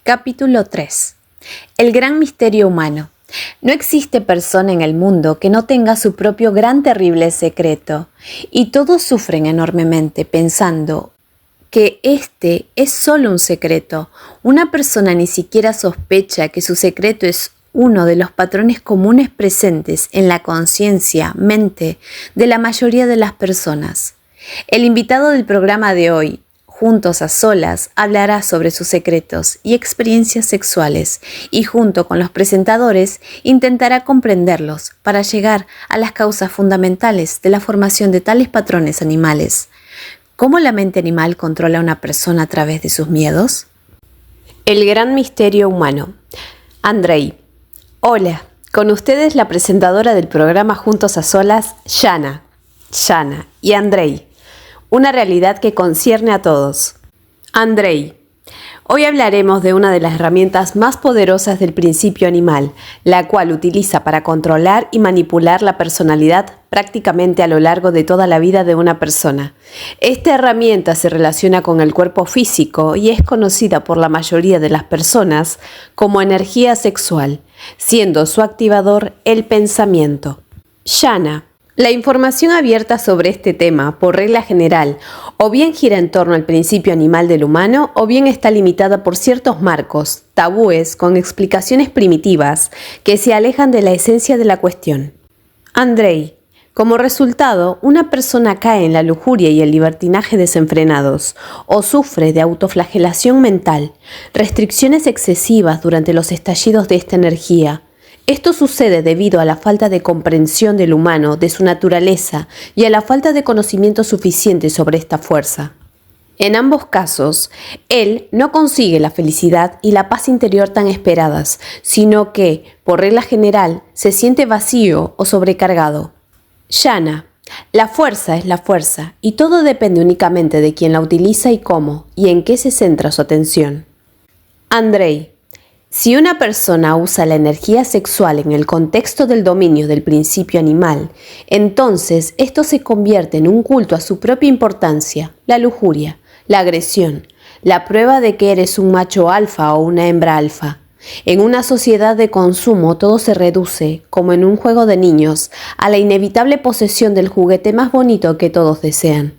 Capítulo 3. El gran misterio humano. No existe persona en el mundo que no tenga su propio gran terrible secreto, y todos sufren enormemente pensando que este es solo un secreto. Una persona ni siquiera sospecha que su secreto es uno de los patrones comunes presentes en la conciencia, mente de la mayoría de las personas. El invitado del programa de hoy, Juntos a Solas, hablará sobre sus secretos y experiencias sexuales y junto con los presentadores intentará comprenderlos para llegar a las causas fundamentales de la formación de tales patrones animales. ¿Cómo la mente animal controla a una persona a través de sus miedos? El gran misterio humano. Andrei. Hola, con ustedes la presentadora del programa Juntos a Solas, Shana y Andrei. Una realidad que concierne a todos. Andrei. Hoy hablaremos de una de las herramientas más poderosas del principio animal, la cual utiliza para controlar y manipular la personalidad prácticamente a lo largo de toda la vida de una persona. Esta herramienta se relaciona con el cuerpo físico y es conocida por la mayoría de las personas como energía sexual, siendo su activador el pensamiento. Shana. La información abierta sobre este tema, por regla general, o bien gira en torno al principio animal del humano, o bien está limitada por ciertos marcos, tabúes, con explicaciones primitivas, que se alejan de la esencia de la cuestión. Andrei. Como resultado, una persona cae en la lujuria y el libertinaje desenfrenados, o sufre de autoflagelación mental, restricciones excesivas durante los estallidos de esta energía. Esto sucede debido a la falta de comprensión del humano, de su naturaleza y a la falta de conocimiento suficiente sobre esta fuerza. En ambos casos, él no consigue la felicidad y la paz interior tan esperadas, sino que, por regla general, se siente vacío o sobrecargado. Shana. La fuerza es la fuerza y todo depende únicamente de quién la utiliza y cómo, y en qué se centra su atención. Andrei. Si una persona usa la energía sexual en el contexto del dominio del principio animal, entonces esto se convierte en un culto a su propia importancia, la lujuria, la agresión, la prueba de que eres un macho alfa o una hembra alfa. En una sociedad de consumo todo se reduce, como en un juego de niños, a la inevitable posesión del juguete más bonito que todos desean.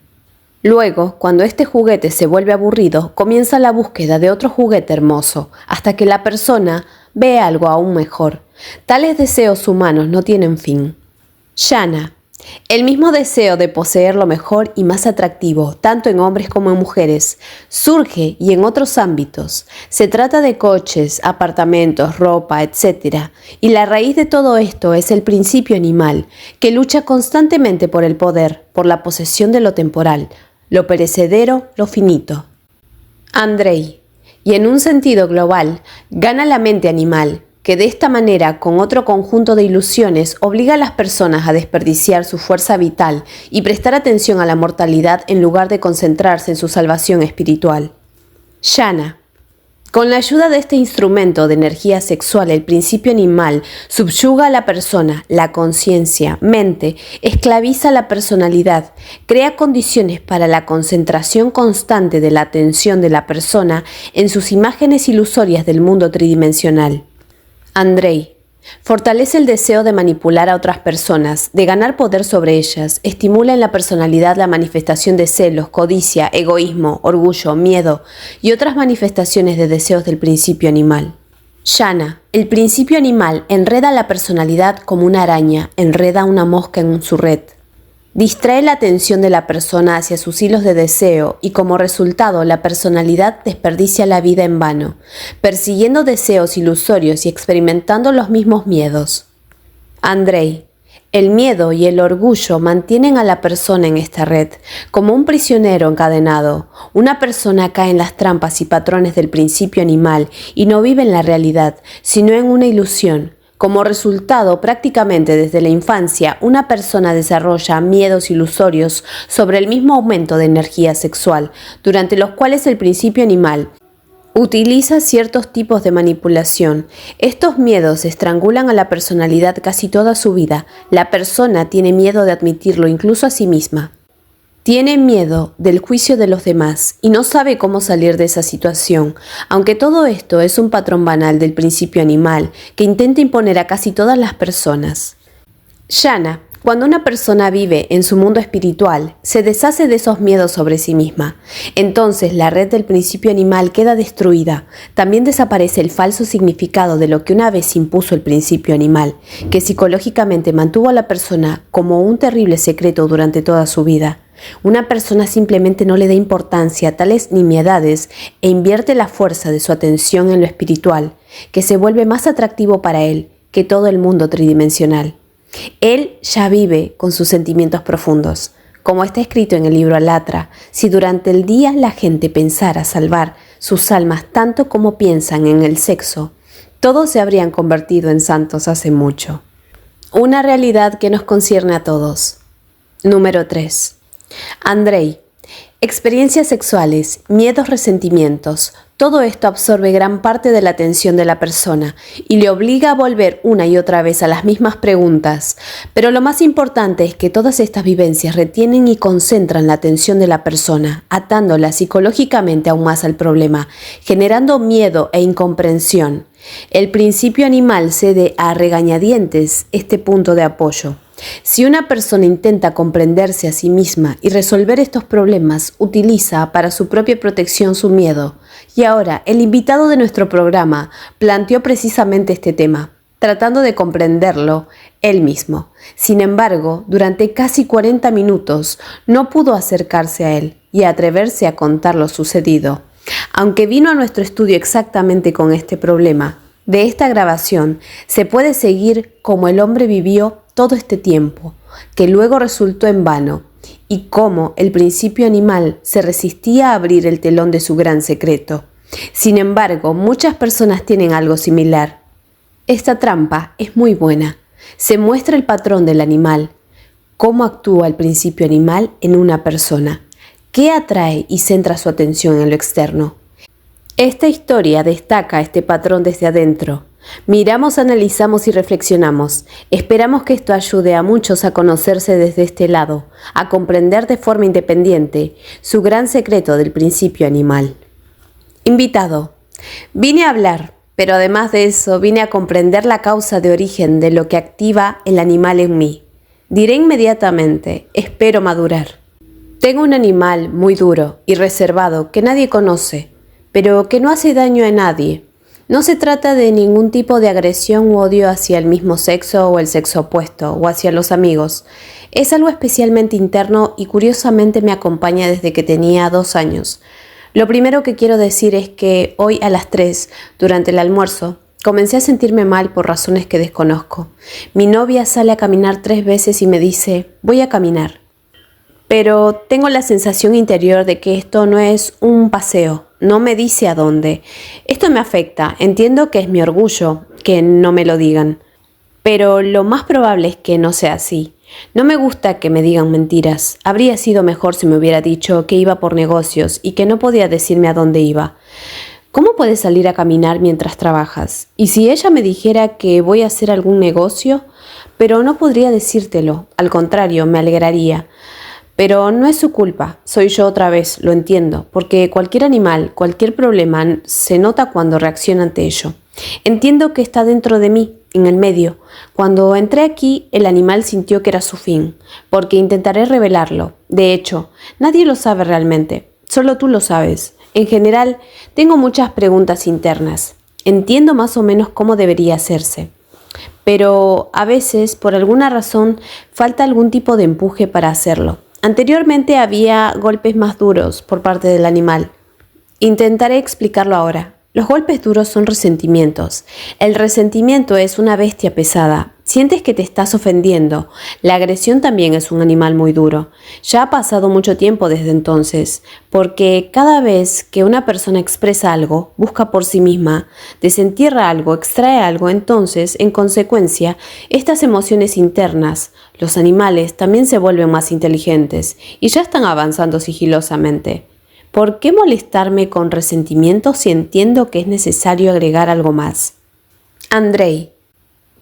Luego, cuando este juguete se vuelve aburrido, comienza la búsqueda de otro juguete hermoso, hasta que la persona ve algo aún mejor. Tales deseos humanos no tienen fin. Shana. El mismo deseo de poseer lo mejor y más atractivo, tanto en hombres como en mujeres, surge y en otros ámbitos. Se trata de coches, apartamentos, ropa, etc. Y la raíz de todo esto es el principio animal, que lucha constantemente por el poder, por la posesión de lo temporal, lo perecedero, lo finito. Andrei. Y en un sentido global, gana la mente animal, que de esta manera, con otro conjunto de ilusiones, obliga a las personas a desperdiciar su fuerza vital y prestar atención a la mortalidad en lugar de concentrarse en su salvación espiritual. Shana. Con la ayuda de este instrumento de energía sexual, el principio animal subyuga a la persona, la conciencia, mente, esclaviza la personalidad, crea condiciones para la concentración constante de la atención de la persona en sus imágenes ilusorias del mundo tridimensional. Andrei. Fortalece el deseo de manipular a otras personas, de ganar poder sobre ellas, estimula en la personalidad la manifestación de celos, codicia, egoísmo, orgullo, miedo y otras manifestaciones de deseos del principio animal. Shana. El principio animal enreda la personalidad como una araña, enreda una mosca en su red. Distrae la atención de la persona hacia sus hilos de deseo y como resultado la personalidad desperdicia la vida en vano, persiguiendo deseos ilusorios y experimentando los mismos miedos. Andrei. El miedo y el orgullo mantienen a la persona en esta red, como un prisionero encadenado. Una persona cae en las trampas y patrones del principio animal y no vive en la realidad, sino en una ilusión. Como resultado, prácticamente desde la infancia, una persona desarrolla miedos ilusorios sobre el mismo aumento de energía sexual, durante los cuales el principio animal utiliza ciertos tipos de manipulación. Estos miedos estrangulan a la personalidad casi toda su vida. La persona tiene miedo de admitirlo incluso a sí misma. Tiene miedo del juicio de los demás y no sabe cómo salir de esa situación, aunque todo esto es un patrón banal del principio animal que intenta imponer a casi todas las personas. Jnana. Cuando una persona vive en su mundo espiritual, se deshace de esos miedos sobre sí misma. Entonces la red del principio animal queda destruida. También desaparece el falso significado de lo que una vez impuso el principio animal, que psicológicamente mantuvo a la persona como un terrible secreto durante toda su vida. Una persona simplemente no le da importancia a tales nimiedades e invierte la fuerza de su atención en lo espiritual, que se vuelve más atractivo para él que todo el mundo tridimensional. Él ya vive con sus sentimientos profundos. Como está escrito en el libro Alatra, si durante el día la gente pensara salvar sus almas tanto como piensan en el sexo, todos se habrían convertido en santos hace mucho. Una realidad que nos concierne a todos. Número 3. Andrei. Experiencias sexuales, miedos, resentimientos, todo esto absorbe gran parte de la atención de la persona y le obliga a volver una y otra vez a las mismas preguntas. Pero lo más importante es que todas estas vivencias retienen y concentran la atención de la persona, atándola psicológicamente aún más al problema, generando miedo e incomprensión. El principio animal cede a regañadientes este punto de apoyo. Si una persona intenta comprenderse a sí misma y resolver estos problemas, utiliza para su propia protección su miedo. Y ahora, el invitado de nuestro programa planteó precisamente este tema, tratando de comprenderlo él mismo. Sin embargo, durante casi 40 minutos no pudo acercarse a él y atreverse a contar lo sucedido. Aunque vino a nuestro estudio exactamente con este problema, de esta grabación se puede seguir cómo el hombre vivió todo este tiempo, que luego resultó en vano, y cómo el principio animal se resistía a abrir el telón de su gran secreto. Sin embargo, muchas personas tienen algo similar. Esta trampa es muy buena. Se muestra el patrón del animal, cómo actúa el principio animal en una persona, qué atrae y centra su atención en lo externo. Esta historia destaca este patrón desde adentro. Miramos, analizamos y reflexionamos. Esperamos que esto ayude a muchos a conocerse desde este lado, a comprender de forma independiente su gran secreto del principio animal. Invitado. Vine a hablar, pero además de eso vine a comprender la causa de origen de lo que activa el animal en mí. Diré inmediatamente, espero madurar. Tengo un animal muy duro y reservado que nadie conoce, pero que no hace daño a nadie. No se trata de ningún tipo de agresión u odio hacia el mismo sexo o el sexo opuesto o hacia los amigos. Es algo especialmente interno y curiosamente me acompaña desde que tenía 2 años. Lo primero que quiero decir es que hoy a las 3, durante el almuerzo, comencé a sentirme mal por razones que desconozco. Mi novia sale a caminar 3 veces y me dice, voy a caminar. Pero tengo la sensación interior de que esto no es un paseo, no me dice a dónde. Esto me afecta, entiendo que es mi orgullo que no me lo digan, pero lo más probable es que no sea así. No me gusta que me digan mentiras. Habría sido mejor si me hubiera dicho que iba por negocios y que no podía decirme a dónde iba. ¿Cómo puedes salir a caminar mientras trabajas? Y si ella me dijera que voy a hacer algún negocio, pero no podría decírtelo, al contrario, me alegraría. Pero no es su culpa, soy yo otra vez, lo entiendo, porque cualquier animal, cualquier problema se nota cuando reacciona ante ello. Entiendo que está dentro de mí, en el medio. Cuando entré aquí, el animal sintió que era su fin, porque intentaré revelarlo. De hecho, nadie lo sabe realmente, solo tú lo sabes. En general, tengo muchas preguntas internas. Entiendo más o menos cómo debería hacerse. Pero a veces, por alguna razón, falta algún tipo de empuje para hacerlo. Anteriormente había golpes más duros por parte del animal. Intentaré explicarlo ahora. Los golpes duros son resentimientos. El resentimiento es una bestia pesada. Sientes que te estás ofendiendo. La agresión también es un animal muy duro. Ya ha pasado mucho tiempo desde entonces, porque cada vez que una persona expresa algo, busca por sí misma, desentierra algo, extrae algo, entonces, en consecuencia, estas emociones internas, los animales también se vuelven más inteligentes y ya están avanzando sigilosamente. ¿Por qué molestarme con resentimiento si entiendo que es necesario agregar algo más? Andrei.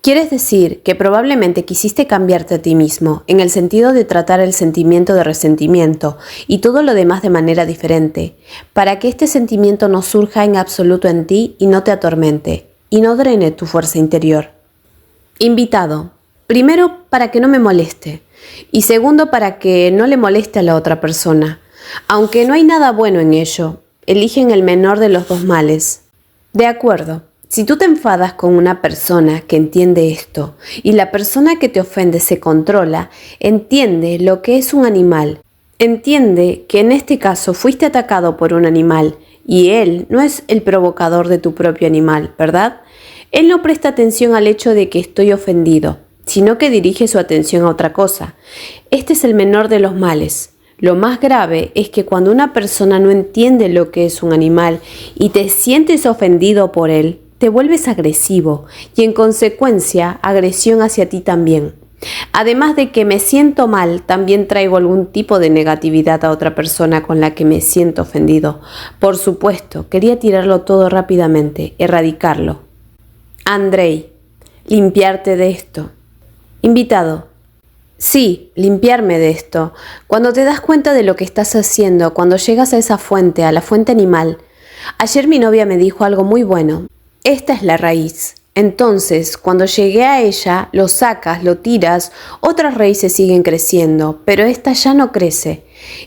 Quieres decir que probablemente quisiste cambiarte a ti mismo, en el sentido de tratar el sentimiento de resentimiento y todo lo demás de manera diferente, para que este sentimiento no surja en absoluto en ti y no te atormente, y no drene tu fuerza interior. Invitado. Primero, para que no me moleste, y segundo, para que no le moleste a la otra persona. Aunque no hay nada bueno en ello, eligen el menor de los dos males. De acuerdo. Si tú te enfadas con una persona que entiende esto y la persona que te ofende se controla, entiende lo que es un animal, entiende que en este caso fuiste atacado por un animal y él no es el provocador de tu propio animal, ¿verdad? Él no presta atención al hecho de que estoy ofendido, sino que dirige su atención a otra cosa. Este es el menor de los males. Lo más grave es que cuando una persona no entiende lo que es un animal y te sientes ofendido por él, te vuelves agresivo y en consecuencia agresión hacia ti también. Además de que me siento mal, también traigo algún tipo de negatividad a otra persona con la que me siento ofendido. Por supuesto, quería tirarlo todo rápidamente, erradicarlo. Andrei, limpiarte de esto. Invitado. Sí, limpiarme de esto. Cuando te das cuenta de lo que estás haciendo, cuando llegas a esa fuente, a la fuente animal. Ayer mi novia me dijo algo muy bueno. Esta es la raíz. Entonces, cuando llegué a ella, lo sacas, lo tiras, otras raíces siguen creciendo, pero esta ya no crece.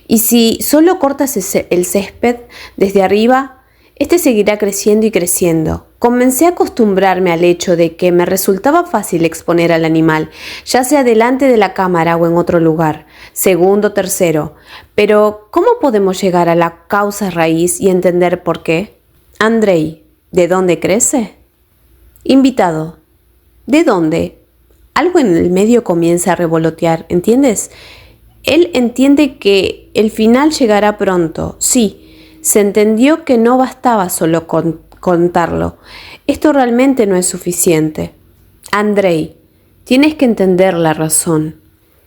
Y si solo cortas el césped desde arriba, este seguirá creciendo y creciendo. Comencé a acostumbrarme al hecho de que me resultaba fácil exponer al animal, ya sea delante de la cámara o en otro lugar, segundo, tercero. Pero, ¿cómo podemos llegar a la causa raíz y entender por qué? Andrei, ¿de dónde crece? Invitado. ¿De dónde? Algo en el medio comienza a revolotear, ¿entiendes? Él entiende que el final llegará pronto. Sí, se entendió que no bastaba solo contarlo. Esto realmente no es suficiente. Andrei, tienes que entender la razón.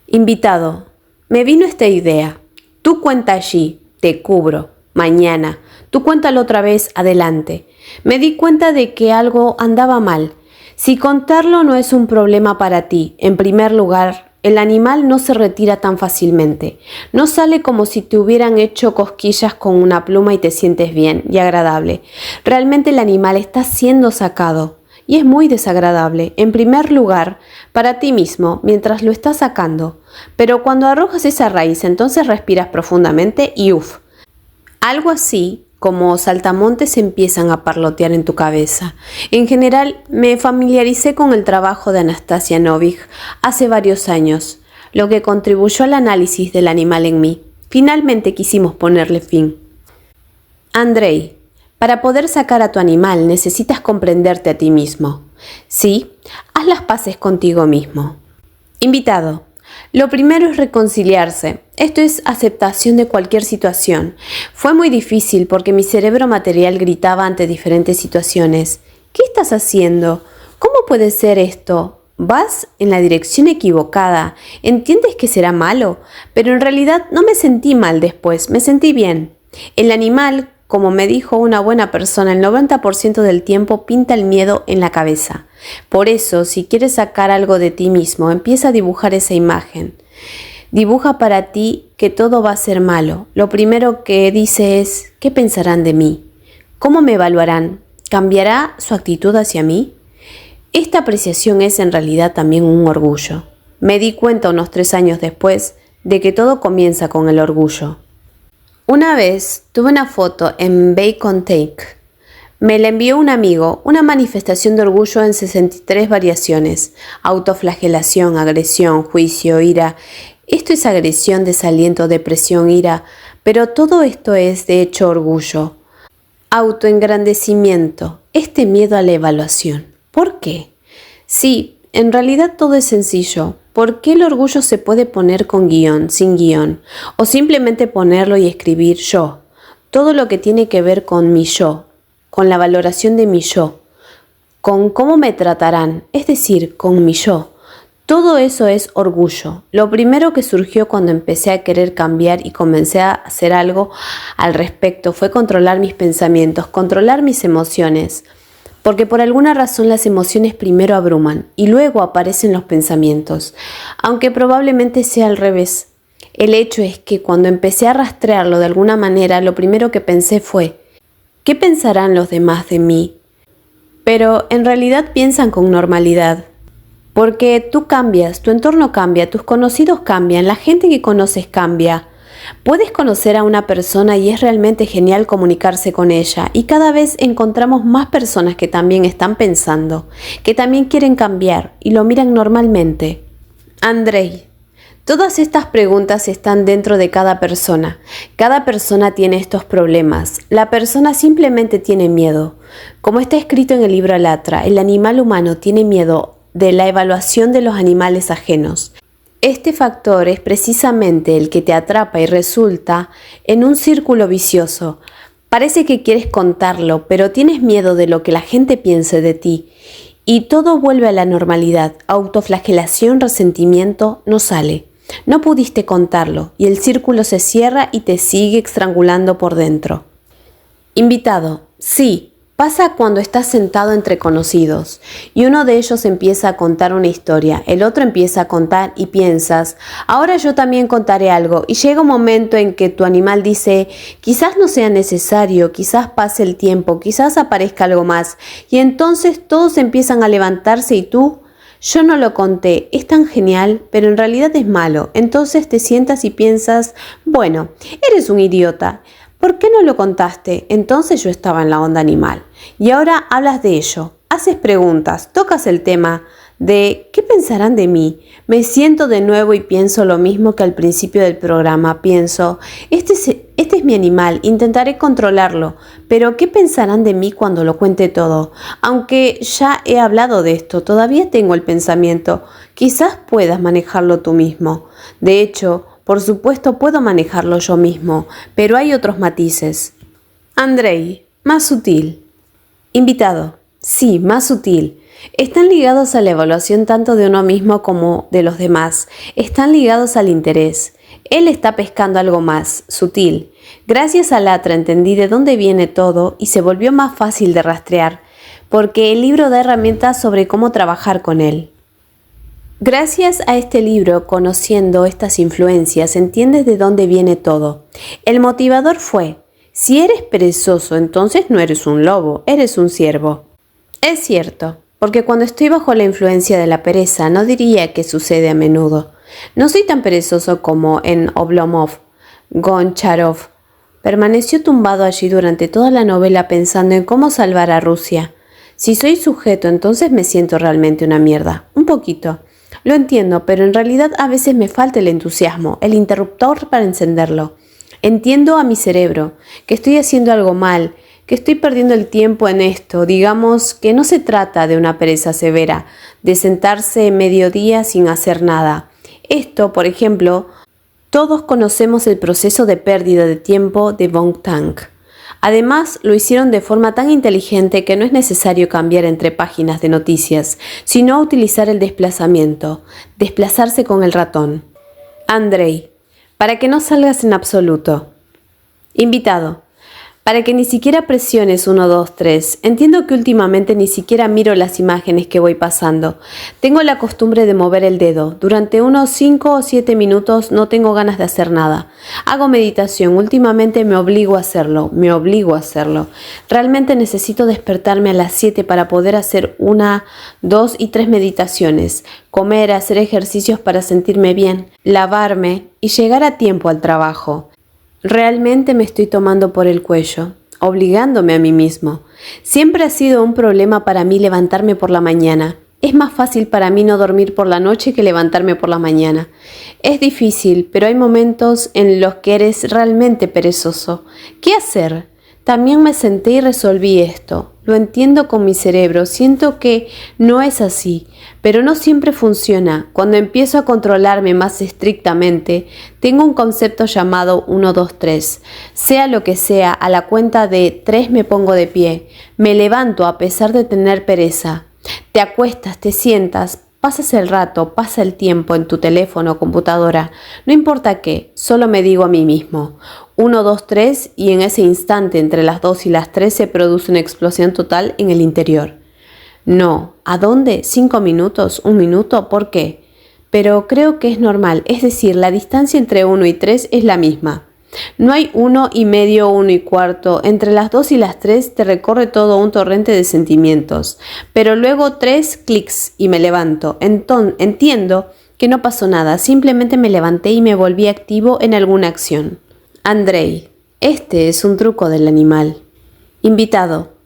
Invitado. Me vino esta idea. Tú cuenta allí, te cubro. Mañana. Tú cuéntalo otra vez, adelante. Me di cuenta de que algo andaba mal. Si contarlo no es un problema para ti, en primer lugar, el animal no se retira tan fácilmente. No sale como si te hubieran hecho cosquillas con una pluma y te sientes bien y agradable. Realmente el animal está siendo sacado y es muy desagradable, en primer lugar, para ti mismo mientras lo estás sacando. Pero cuando arrojas esa raíz, entonces respiras profundamente y ¡uf! Algo así como saltamontes empiezan a parlotear en tu cabeza. En general, me familiaricé con el trabajo de Anastasia Novik hace varios años, lo que contribuyó al análisis del animal en mí. Finalmente quisimos ponerle fin. Andrei, para poder sacar a tu animal necesitas comprenderte a ti mismo. Sí, haz las paces contigo mismo. Invitado. Lo primero es reconciliarse. Esto es aceptación de cualquier situación. Fue muy difícil porque mi cerebro material gritaba ante diferentes situaciones. ¿Qué estás haciendo? ¿Cómo puede ser esto? Vas en la dirección equivocada. ¿Entiendes que será malo? Pero en realidad no me sentí mal después, me sentí bien. El animal, como me dijo una buena persona, el 90% del tiempo pinta el miedo en la cabeza. Por eso, si quieres sacar algo de ti mismo, empieza a dibujar esa imagen. Dibuja para ti que todo va a ser malo. Lo primero que dice es, ¿qué pensarán de mí? ¿Cómo me evaluarán? ¿Cambiará su actitud hacia mí? Esta apreciación es en realidad también un orgullo. Me di cuenta unos 3 años después de que todo comienza con el orgullo. Una vez tuve una foto en Bacon Take. Me la envió un amigo, una manifestación de orgullo en 63 variaciones. Autoflagelación, agresión, juicio, ira. Esto es agresión, desaliento, depresión, ira. Pero todo esto es, de hecho, orgullo. Autoengrandecimiento. Este miedo a la evaluación. ¿Por qué? Sí, en realidad todo es sencillo. ¿Por qué el orgullo se puede poner con guión, sin guión? O simplemente ponerlo y escribir yo. Todo lo que tiene que ver con mi yo, con la valoración de mi yo, con cómo me tratarán, es decir, con mi yo. Todo eso es orgullo. Lo primero que surgió cuando empecé a querer cambiar y comencé a hacer algo al respecto fue controlar mis pensamientos, controlar mis emociones. porque por alguna razón las emociones primero abruman y luego aparecen los pensamientos, aunque probablemente sea al revés. El hecho es que cuando empecé a rastrearlo de alguna manera, lo primero que pensé fue, ¿qué pensarán los demás de mí? Pero en realidad piensan con normalidad. Porque tú cambias, tu entorno cambia, tus conocidos cambian, la gente que conoces cambia. Puedes conocer a una persona y es realmente genial comunicarse con ella y cada vez encontramos más personas que también están pensando, que también quieren cambiar y lo miran normalmente. Andrei, todas estas preguntas están dentro de cada persona. Cada persona tiene estos problemas. La persona simplemente tiene miedo. Como está escrito en el libro Alatra, el animal humano tiene miedo de la evaluación de los animales ajenos. Este factor es precisamente el que te atrapa y resulta en un círculo vicioso. Parece que quieres contarlo, pero tienes miedo de lo que la gente piense de ti. Y todo vuelve a la normalidad. Autoflagelación, resentimiento, no sale. No pudiste contarlo y el círculo se cierra y te sigue estrangulando por dentro. Invitado, sí. Pasa cuando estás sentado entre conocidos y uno de ellos empieza a contar una historia, el otro empieza a contar y piensas, ahora yo también contaré algo y llega un momento en que tu animal dice, quizás no sea necesario, quizás pase el tiempo, quizás aparezca algo más y entonces todos empiezan a levantarse y tú, yo no lo conté, es tan genial, pero en realidad es malo, entonces te sientas y piensas, bueno, eres un idiota. ¿Por qué no lo contaste? Entonces yo estaba en la onda animal. Y ahora hablas de ello, haces preguntas, tocas el tema de ¿qué pensarán de mí? Me siento de nuevo y pienso lo mismo que al principio del programa. Pienso, este es mi animal, intentaré controlarlo, pero ¿qué pensarán de mí cuando lo cuente todo? Aunque ya he hablado de esto, todavía tengo el pensamiento, quizás puedas manejarlo tú mismo. De hecho, por supuesto puedo manejarlo yo mismo, pero hay otros matices. Andrei, más sutil. Invitado, sí, más sutil. Están ligados a la evaluación tanto de uno mismo como de los demás. Están ligados al interés. Él está pescando algo más, sutil. Gracias a Alatra entendí de dónde viene todo y se volvió más fácil de rastrear, porque el libro da herramientas sobre cómo trabajar con él. Gracias a este libro, conociendo estas influencias, entiendes de dónde viene todo. El motivador fue, si eres perezoso, entonces no eres un lobo, eres un ciervo. Es cierto, porque cuando estoy bajo la influencia de la pereza, no diría que sucede a menudo. No soy tan perezoso como en Oblomov. Goncharov permaneció tumbado allí durante toda la novela pensando en cómo salvar a Rusia. Si soy sujeto, entonces me siento realmente una mierda. Un poquito. Lo entiendo, pero en realidad a veces me falta el entusiasmo, el interruptor para encenderlo. Entiendo a mi cerebro, que estoy haciendo algo mal, que estoy perdiendo el tiempo en esto. Digamos que no se trata de una pereza severa, de sentarse mediodía sin hacer nada. Esto, por ejemplo, todos conocemos el proceso de pérdida de tiempo de Von Tank. Además, lo hicieron de forma tan inteligente que no es necesario cambiar entre páginas de noticias, sino utilizar el desplazamiento, desplazarse con el ratón. Andrei, para que no salgas en absoluto. Invitado, para que ni siquiera presiones 1, 2, 3. Entiendo que últimamente ni siquiera miro las imágenes que voy pasando. Tengo la costumbre de mover el dedo. Durante unos 5 o 7 minutos no tengo ganas de hacer nada. Hago meditación. Últimamente me obligo a hacerlo. Realmente necesito despertarme a las 7 para poder hacer 1, 2 y 3 meditaciones. Comer, hacer ejercicios para sentirme bien, lavarme y llegar a tiempo al trabajo. Realmente me estoy tomando por el cuello, obligándome a mí mismo. Siempre ha sido un problema para mí levantarme por la mañana. Es más fácil para mí no dormir por la noche que levantarme por la mañana. Es difícil, pero hay momentos en los que eres realmente perezoso. ¿Qué hacer? También me senté y resolví esto. Lo entiendo con mi cerebro, siento que no es así, pero no siempre funciona. Cuando empiezo a controlarme más estrictamente, tengo un concepto llamado 1, 2, 3. Sea lo que sea, a la cuenta de 3 me pongo de pie. Me levanto a pesar de tener pereza. Te acuestas, te sientas, pasas el rato, pasa el tiempo en tu teléfono o computadora, no importa qué, solo me digo a mí mismo, 1, 2, 3 y en ese instante entre las 2 y las 3 se produce una explosión total en el interior. No, ¿a dónde? ¿5 minutos? ¿1 minuto? ¿Por qué? Pero creo que es normal, es decir, la distancia entre 1 y 3 es la misma. No hay 1 y medio, 1 y cuarto, entre las 2 y las 3 te recorre todo un torrente de sentimientos, pero luego 3 clics y me levanto. Entiendo que no pasó nada, simplemente me levanté y me volví activo en alguna acción. Andrei, este es un truco del animal. Invitado.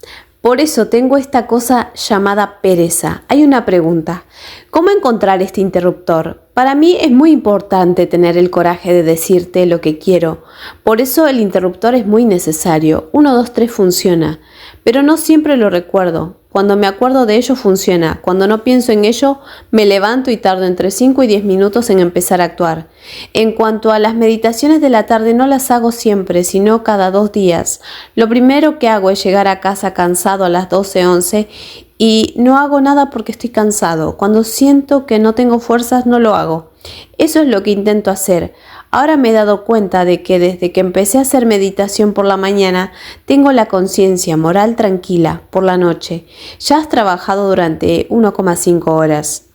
Por eso tengo esta cosa llamada pereza. Hay una pregunta. ¿Cómo encontrar este interruptor? Para mí es muy importante tener el coraje de decirte lo que quiero. Por eso el interruptor es muy necesario. 1, 2, 3 funciona. Pero no siempre lo recuerdo. Cuando me acuerdo de ello funciona. Cuando no pienso en ello, me levanto y tardo entre 5 y 10 minutos en empezar a actuar. En cuanto a las meditaciones de la tarde, no las hago siempre, sino cada 2 días. Lo primero que hago es llegar a casa cansado a las 12, 11 y no hago nada porque estoy cansado. Cuando siento que no tengo fuerzas, no lo hago. Eso es lo que intento hacer. Ahora me he dado cuenta de que desde que empecé a hacer meditación por la mañana, tengo la conciencia moral tranquila por la noche. Ya has trabajado durante 1,5 horas.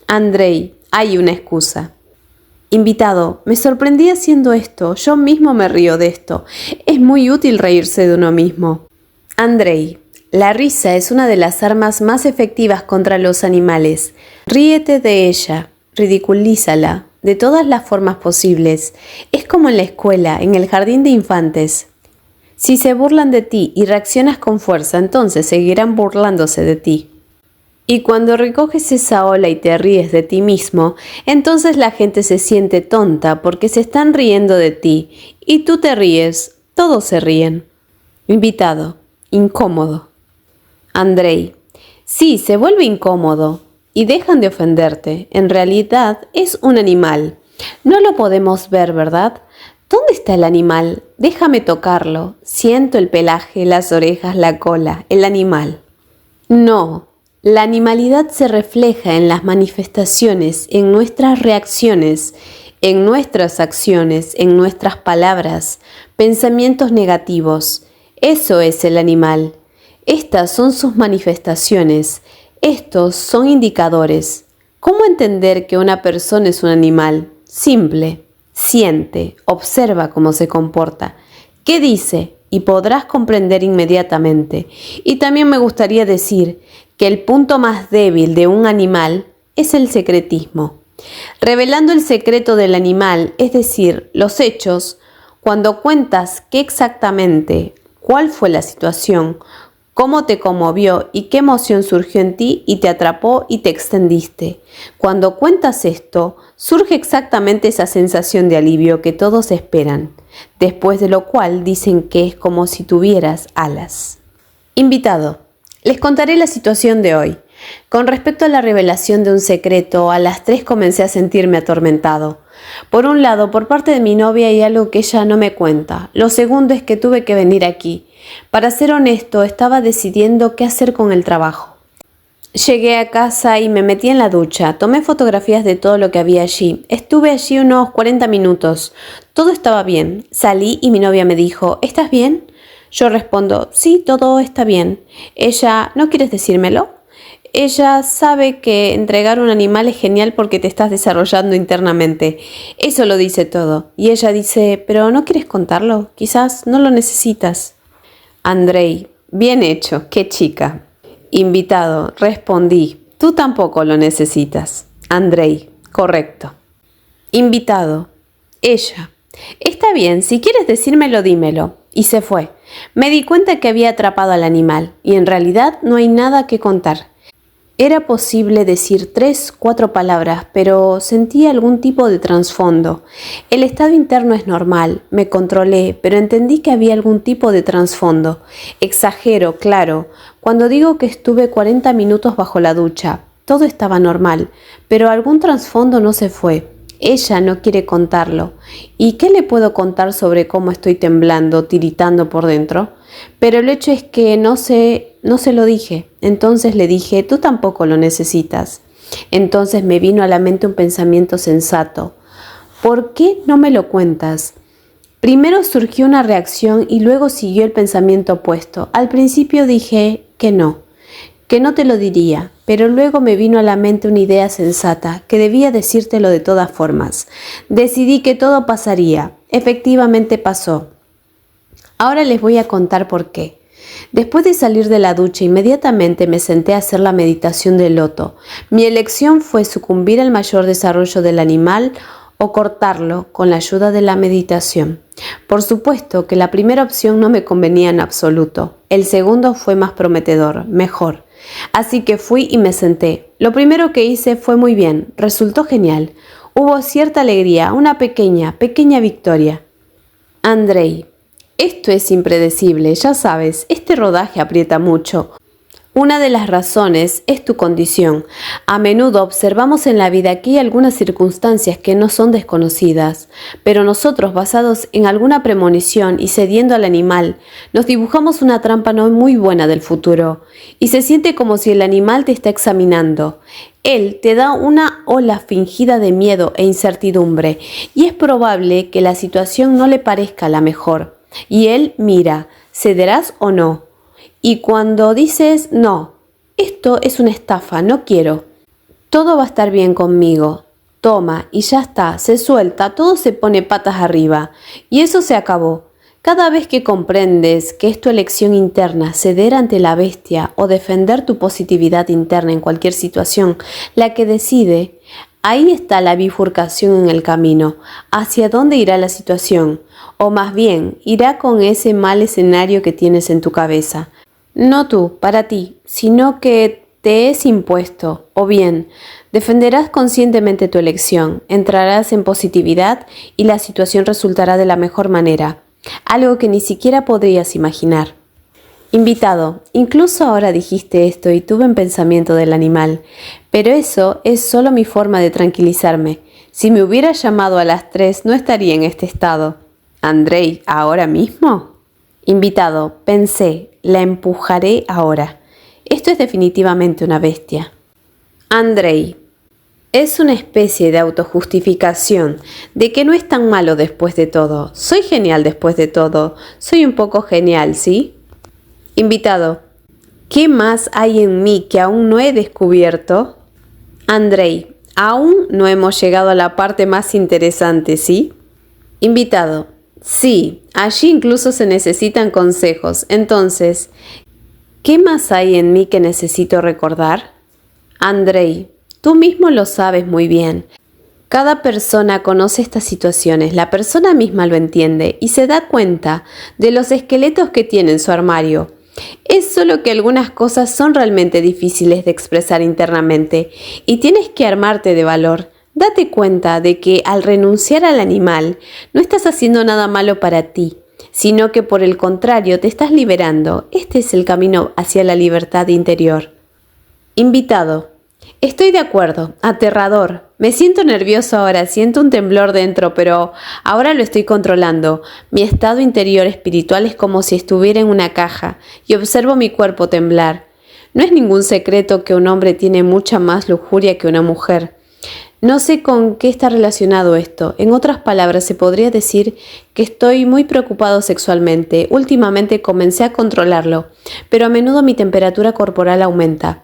Andrei, hay una excusa. Invitado, me sorprendí haciendo esto. Yo mismo me río de esto. Es muy útil reírse de uno mismo. Andrei, la risa es una de las armas más efectivas contra los animales. Ríete de ella, ridiculízala. De todas las formas posibles. Es como en la escuela, en el jardín de infantes. Si se burlan de ti y reaccionas con fuerza, entonces seguirán burlándose de ti. Y cuando recoges esa ola y te ríes de ti mismo, entonces la gente se siente tonta porque se están riendo de ti. Y tú te ríes, todos se ríen. Invitado, incómodo. Andrei, sí, se vuelve incómodo. Y dejan de ofenderte. En realidad es un animal. No lo podemos ver, ¿verdad? ¿Dónde está el animal? Déjame tocarlo. Siento el pelaje, las orejas, la cola. El animal. No. La animalidad se refleja en las manifestaciones, en nuestras reacciones, en nuestras acciones, en nuestras palabras, pensamientos negativos. Eso es el animal. Estas son sus manifestaciones. Estos son indicadores. ¿Cómo entender que una persona es un animal? Simple. Siente, observa cómo se comporta. ¿Qué dice? Y podrás comprender inmediatamente. Y también me gustaría decir que el punto más débil de un animal es el secretismo. Revelando el secreto del animal, es decir, los hechos, cuando cuentas qué exactamente, cuál fue la situación, cómo te conmovió y qué emoción surgió en ti y te atrapó y te extendiste. Cuando cuentas esto, surge exactamente esa sensación de alivio que todos esperan, después de lo cual dicen que es como si tuvieras alas. Invitado, les contaré la situación de hoy. Con respecto a la revelación de un secreto, a las 3 comencé a sentirme atormentado. Por un lado, por parte de mi novia hay algo que ella no me cuenta. Lo segundo es que tuve que venir aquí. Para ser honesto, estaba decidiendo qué hacer con el trabajo. Llegué a casa y me metí en la ducha. Tomé fotografías de todo lo que había allí. Estuve allí unos 40 minutos. Todo estaba bien. Salí y mi novia me dijo, ¿estás bien? Yo respondo, sí, todo está bien. Ella, ¿no quieres decírmelo? Ella sabe que entregar un animal es genial porque te estás desarrollando internamente. Eso lo dice todo. Y ella dice, ¿pero no quieres contarlo? Quizás no lo necesitas. Andrei, bien hecho, qué chica. Invitado, respondí, tú tampoco lo necesitas. Andrei, correcto. Invitado, ella, está bien, si quieres decírmelo, dímelo. Y se fue. Me di cuenta que había atrapado al animal y en realidad no hay nada que contar. Era posible decir 3, 4 palabras, pero sentí algún tipo de trasfondo. El estado interno es normal, me controlé, pero entendí que había algún tipo de trasfondo. Exagero, claro, cuando digo que estuve 40 minutos bajo la ducha. Todo estaba normal, pero algún trasfondo no se fue. Ella no quiere contarlo. ¿Y qué le puedo contar sobre cómo estoy temblando, tiritando por dentro? Pero el hecho es que no se lo dije. Entonces le dije, tú tampoco lo necesitas. Entonces me vino a la mente un pensamiento sensato. ¿Por qué no me lo cuentas? Primero surgió una reacción y luego siguió el pensamiento opuesto. Al principio dije que no te lo diría, pero luego me vino a la mente una idea sensata, que debía decírtelo de todas formas. Decidí que todo pasaría. Efectivamente pasó. Ahora les voy a contar por qué. Después de salir de la ducha, inmediatamente me senté a hacer la meditación del loto. Mi elección fue sucumbir al mayor desarrollo del animal o cortarlo con la ayuda de la meditación. Por supuesto que la primera opción no me convenía en absoluto. El segundo fue más prometedor, mejor. Así que fui y me senté. Lo primero que hice fue muy bien, resultó genial. Hubo cierta alegría, una pequeña victoria. Andrei, esto es impredecible, ya sabes, este rodaje aprieta mucho. Una de las razones es tu condición. A menudo observamos en la vida que hay algunas circunstancias que no son desconocidas, pero nosotros, basados en alguna premonición y cediendo al animal, nos dibujamos una trampa no muy buena del futuro, y se siente como si el animal te está examinando. Él te da una ola fingida de miedo e incertidumbre, y es probable que la situación no le parezca la mejor. Y él mira, ¿cederás o no? Y cuando dices, no, esto es una estafa, no quiero, todo va a estar bien conmigo, toma y ya está, se suelta, todo se pone patas arriba y eso se acabó. Cada vez que comprendes que es tu elección interna ceder ante la bestia o defender tu positividad interna en cualquier situación, la que decide, ahí está la bifurcación en el camino, hacia dónde irá la situación, o más bien, irá con ese mal escenario que tienes en tu cabeza. No tú, para ti, sino que te es impuesto, o bien, defenderás conscientemente tu elección, entrarás en positividad y la situación resultará de la mejor manera, algo que ni siquiera podrías imaginar. Invitado, incluso ahora dijiste esto y tuve un pensamiento del animal, pero eso es solo mi forma de tranquilizarme. Si me hubiera llamado a las 3 no estaría en este estado. Andrei, ¿ahora mismo? Invitado, pensé, la empujaré ahora. Esto es definitivamente una bestia. Andrei, es una especie de autojustificación, de que no es tan malo después de todo. Soy genial después de todo. Soy un poco genial, ¿sí? Invitado, ¿qué más hay en mí que aún no he descubierto? Andrei, aún no hemos llegado a la parte más interesante, ¿sí? Invitado, sí, allí incluso se necesitan consejos. Entonces, ¿qué más hay en mí que necesito recordar? Andrei, tú mismo lo sabes muy bien. Cada persona conoce estas situaciones, la persona misma lo entiende y se da cuenta de los esqueletos que tiene en su armario. Es solo que algunas cosas son realmente difíciles de expresar internamente y tienes que armarte de valor. Date cuenta de que al renunciar al animal no estás haciendo nada malo para ti, sino que por el contrario te estás liberando. Este es el camino hacia la libertad interior. Invitado. Estoy de acuerdo, aterrador. Me siento nervioso ahora, siento un temblor dentro, pero ahora lo estoy controlando. Mi estado interior espiritual es como si estuviera en una caja y observo mi cuerpo temblar. No es ningún secreto que un hombre tiene mucha más lujuria que una mujer. No sé con qué está relacionado esto. En otras palabras, se podría decir que estoy muy preocupado sexualmente. Últimamente comencé a controlarlo, pero a menudo mi temperatura corporal aumenta.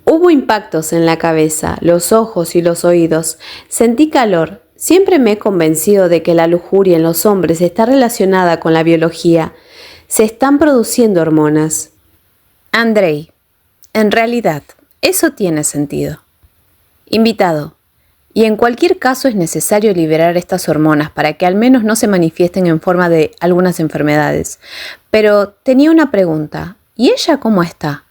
Hubo impactos en la cabeza, los ojos y los oídos. Sentí calor. Siempre me he convencido de que la lujuria en los hombres está relacionada con la biología. Se están produciendo hormonas. Andrei, en realidad, eso tiene sentido. Invitado, y en cualquier caso es necesario liberar estas hormonas para que al menos no se manifiesten en forma de algunas enfermedades. Pero tenía una pregunta. ¿Y ella cómo está?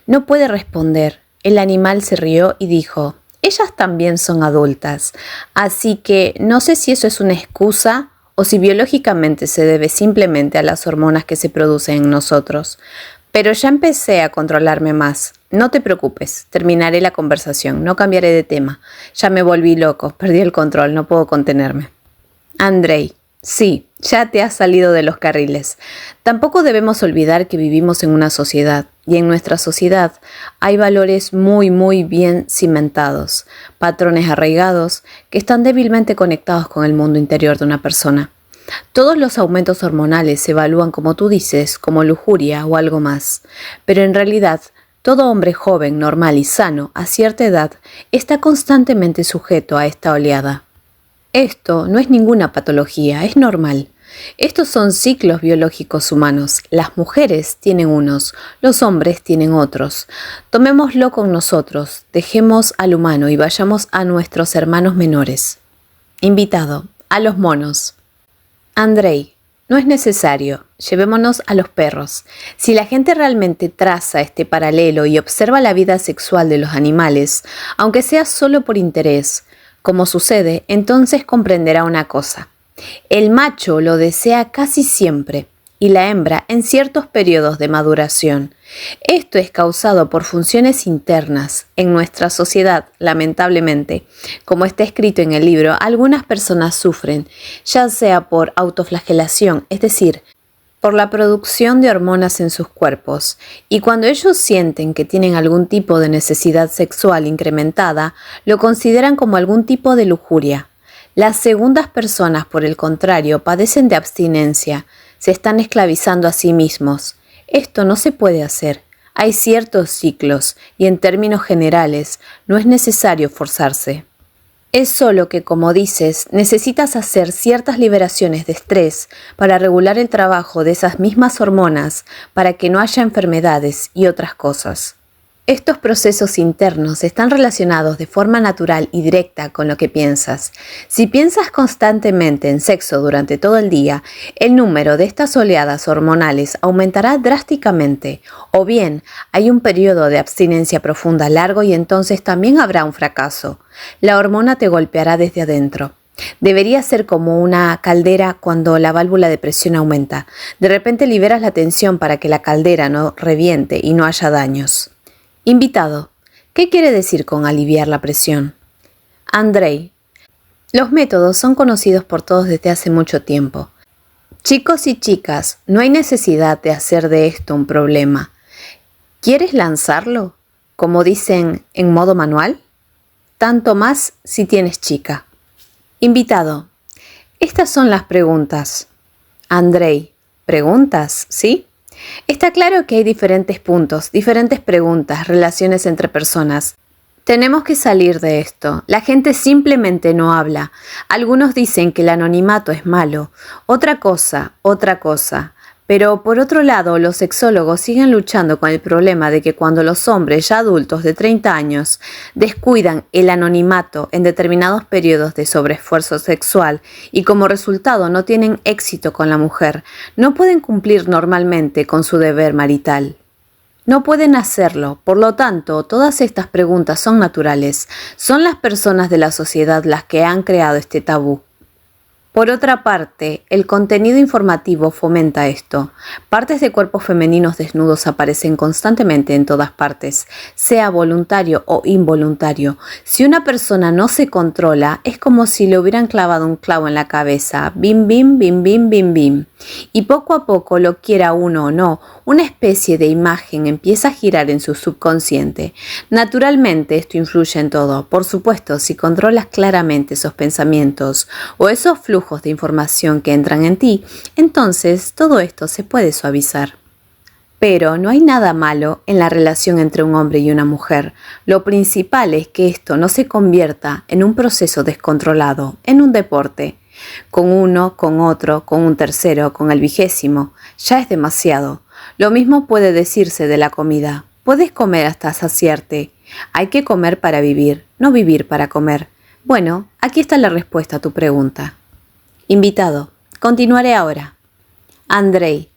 No puede responder. El animal se rió y dijo, ellas también son adultas, así que no sé si eso es una excusa o si biológicamente se debe simplemente a las hormonas que se producen en nosotros. Pero ya empecé a controlarme más. No te preocupes, terminaré la conversación, no cambiaré de tema. Ya me volví loco, perdí el control, no puedo contenerme. Andrei, Sí, ya te has salido de los carriles. Tampoco debemos olvidar que vivimos en una sociedad y en nuestra sociedad hay valores muy bien cimentados, patrones arraigados que están débilmente conectados con el mundo interior de una persona. Todos los aumentos hormonales se evalúan, como tú dices, como lujuria o algo más, pero en realidad todo hombre joven, normal y sano a cierta edad está constantemente sujeto a esta oleada. Esto no es ninguna patología, es normal. Estos son ciclos biológicos humanos. Las mujeres tienen unos, los hombres tienen otros. Tomémoslo con nosotros, dejemos al humano y vayamos a nuestros hermanos menores. Invitado, a los monos. Andrei, no es necesario, llevémonos a los perros. Si la gente realmente traza este paralelo y observa la vida sexual de los animales, aunque sea solo por interés, como sucede, entonces comprenderá una cosa. El macho lo desea casi siempre y la hembra en ciertos periodos de maduración. Esto es causado por funciones internas. En nuestra sociedad, lamentablemente, como está escrito en el libro, algunas personas sufren, ya sea por autoflagelación, es decir, por la producción de hormonas en sus cuerpos, y cuando ellos sienten que tienen algún tipo de necesidad sexual incrementada, lo consideran como algún tipo de lujuria. Las segundas personas, por el contrario, padecen de abstinencia, se están esclavizando a sí mismos. Esto no se puede hacer. Hay ciertos ciclos y en términos generales no es necesario forzarse. Es solo que, como dices, necesitas hacer ciertas liberaciones de estrés para regular el trabajo de esas mismas hormonas para que no haya enfermedades y otras cosas. Estos procesos internos están relacionados de forma natural y directa con lo que piensas. Si piensas constantemente en sexo durante todo el día, el número de estas oleadas hormonales aumentará drásticamente. O bien, hay un periodo de abstinencia profunda largo y entonces también habrá un fracaso. La hormona te golpeará desde adentro. Debería ser como una caldera cuando la válvula de presión aumenta. De repente liberas la tensión para que la caldera no reviente y no haya daños. Invitado, ¿qué quiere decir con aliviar la presión? Andrei, los métodos son conocidos por todos desde hace mucho tiempo. Chicos y chicas, no hay necesidad de hacer de esto un problema. ¿Quieres lanzarlo? Como dicen, en modo manual. Tanto más si tienes chica. Invitado, estas son las preguntas. Andrei, ¿preguntas? ¿Sí? Está claro que hay diferentes puntos, diferentes preguntas, relaciones entre personas. Tenemos que salir de esto. La gente simplemente no habla. Algunos dicen que el anonimato es malo. Otra cosa. Pero por otro lado, los sexólogos siguen luchando con el problema de que cuando los hombres ya adultos de 30 años descuidan el anonimato en determinados periodos de sobreesfuerzo sexual y como resultado no tienen éxito con la mujer, no pueden cumplir normalmente con su deber marital. No pueden hacerlo, por lo tanto, todas estas preguntas son naturales. Son las personas de la sociedad las que han creado este tabú. Por otra parte, el contenido informativo fomenta esto. Partes de cuerpos femeninos desnudos aparecen constantemente en todas partes, sea voluntario o involuntario. Si una persona no se controla, es como si le hubieran clavado un clavo en la cabeza, bim bim, bim bim, bim bim. Y poco a poco, lo quiera uno o no, una especie de imagen empieza a girar en su subconsciente. Naturalmente, esto influye en todo. Por supuesto, si controlas claramente esos pensamientos o esos flujos de información que entran en ti, entonces todo esto se puede suavizar. Pero no hay nada malo en la relación entre un hombre y una mujer. Lo principal es que esto no se convierta en un proceso descontrolado, en un deporte. Con uno, con otro, con un tercero, con el 20º, ya es demasiado. Lo mismo puede decirse de la comida. Puedes comer hasta saciarte. Hay que comer para vivir, no vivir para comer. Bueno, aquí está la respuesta a tu pregunta. Invitado, continuaré ahora. Andrei,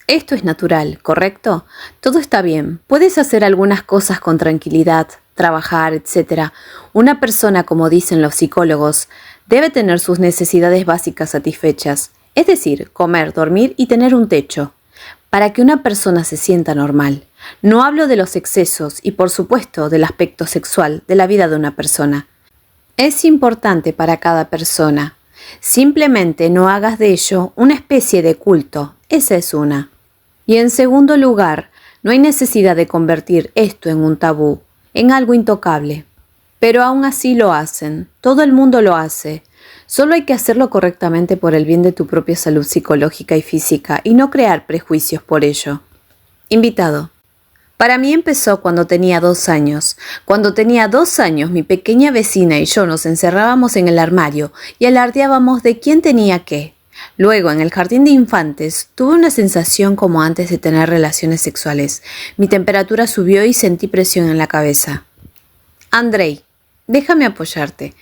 esto es natural, ¿correcto? Todo está bien. Puedes hacer algunas cosas con tranquilidad, trabajar, etc. Una persona, como dicen los psicólogos, debe tener sus necesidades básicas satisfechas, es decir, comer, dormir y tener un techo, para que una persona se sienta normal. No hablo de los excesos y, por supuesto, del aspecto sexual de la vida de una persona. Es importante para cada persona. Simplemente no hagas de ello una especie de culto. Esa es una. Y en segundo lugar, no hay necesidad de convertir esto en un tabú, en algo intocable. Pero aún así lo hacen. Todo el mundo lo hace. Solo hay que hacerlo correctamente por el bien de tu propia salud psicológica y física y no crear prejuicios por ello. Invitado. Para mí empezó cuando tenía 2 años. Cuando tenía 2 años, mi pequeña vecina y yo nos encerrábamos en el armario y alardeábamos de quién tenía qué. Luego, en el jardín de infantes, tuve una sensación como antes de tener relaciones sexuales. Mi temperatura subió y sentí presión en la cabeza. Andrei, déjame apoyarte.